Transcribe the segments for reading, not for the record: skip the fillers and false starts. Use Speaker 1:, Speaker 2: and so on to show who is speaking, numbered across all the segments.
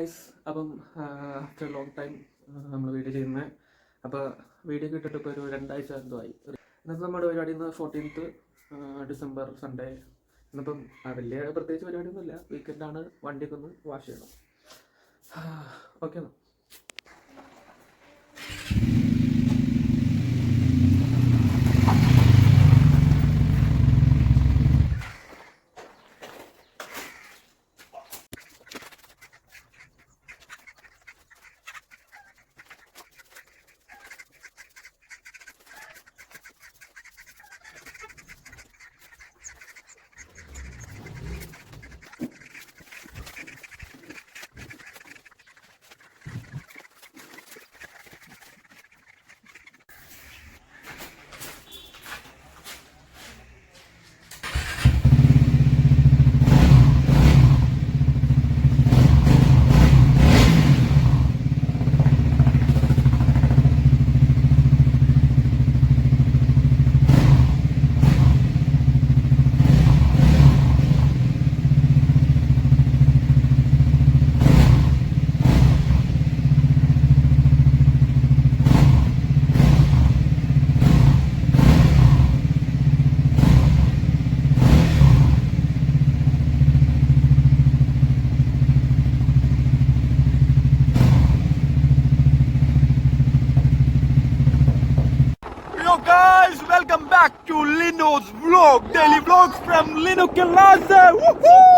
Speaker 1: Guys, അപ്പം after long time നമ്മൾ video ചെയ്യുന്നത്. അപ്പോൾ വീഡിയോ കിട്ടിയിട്ട് ഇപ്പോൾ ഒരു 2 ആഴ്ച എന്തോ ആയി. ഇന്നത്തെ നമ്മുടെ പരിപാടി ഇന്ന് 14th ഡിസംബർ സൺഡേ. ഇന്നിപ്പം വലിയ പ്രത്യേകിച്ച് പരിപാടിയൊന്നുമില്ല, വീക്കെൻഡാണ്. വണ്ടിയൊക്കെ ഒന്ന് വാഷ് ചെയ്യണം. ഓക്കെ എന്നാൽ
Speaker 2: guys, welcome back to Lino's vlog, daily vlogs from Lino Kelasa.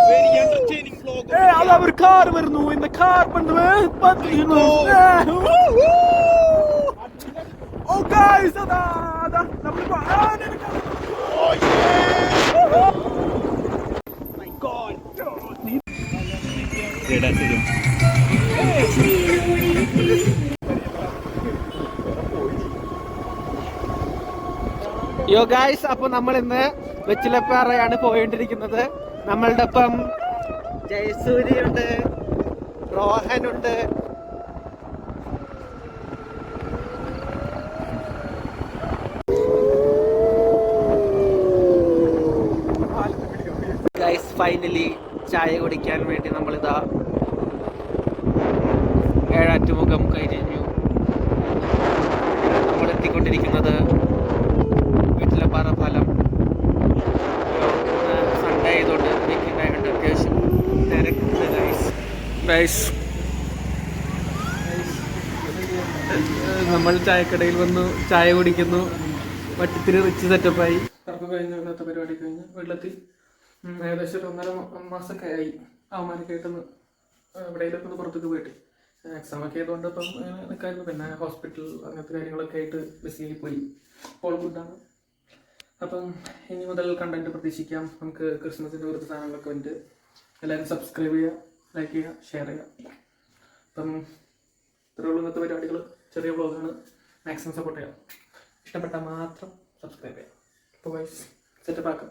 Speaker 3: Very entertaining vlog.
Speaker 2: Hey, all our car varnu in the car but you know. Oh guys, ada nammal oh yeah. My god.
Speaker 1: യോ guys, അപ്പോൾ നമ്മൾ ഇന്ന് വെച്ചിലപ്പാറയാണ് പോയിക്കൊണ്ടിരിക്കുന്നത്. നമ്മളുടെ ഒപ്പം ജയസൂര്യയുണ്ട്, റോഹനുണ്ട്. Guys, finally ചായ കുടിക്കാൻ വേണ്ടി നമ്മളിതാ ഏഴാറ്റുമുഖം കഴിഞ്ഞു. നമ്മൾ എത്തിക്കൊണ്ടിരിക്കുന്നത് വെറ്റിലപ്പാറ പാലം. സൺഡേ ആയതുകൊണ്ട് വീക്കെൻഡ് ആയതുകൊണ്ട് അത്യാവശ്യം തിരക്കുണ്ട് ഗൈസ്. നമ്മൾ ചായക്കടയിൽ വന്നു, ചായ കുടിക്കുന്നു. വട്ടത്തിരി റിച്ച് സെറ്റപ്പായി. തറപ്പ് കഴിഞ്ഞ് ഇന്നത്തെ പരിപാടി കഴിഞ്ഞ് വീട്ടിലെത്തി. ഏകദേശം ഒരു 1.5 മാസമൊക്കെ ആയി അവന്മാരൊക്കെ ആയിട്ടൊന്ന് എവിടെയെങ്കിലൊക്കെ ഒന്ന് പുറത്തേക്ക് പോയിട്ട്. എക്സാം ഒക്കെ ആയതുകൊണ്ട് ഇപ്പം നിൽക്കായിരുന്നു. പിന്നെ ഹോസ്പിറ്റൽ അങ്ങനത്തെ കാര്യങ്ങളൊക്കെ ആയിട്ട് ബിസിയായി പോയി. ഇപ്പോൾ ഗുഡാണ്. അപ്പം ഇനി മുതൽ കണ്ടന്റ് പ്രതീക്ഷിക്കാം. നമുക്ക് ക്രിസ്മസിൻ്റെ കുറച്ച് സാധനങ്ങളൊക്കെ ഉണ്ട്. എല്ലാവരും സബ്സ്ക്രൈബ് ചെയ്യുക, ലൈക്ക് ചെയ്യുക, ഷെയർ ചെയ്യുക. അപ്പം ഇത്രയുള്ള ഇന്നത്തെ പരിപാടികൾ. ചെറിയ വ്ളോഗാണ്, മാക്സിമം സപ്പോർട്ട് ചെയ്യാം. ഇഷ്ടപ്പെട്ടാൽ മാത്രം സബ്സ്ക്രൈബ് ചെയ്യാം. അപ്പോൾ ഗൈസ്, സെറ്റപ്പ് ആക്കാം.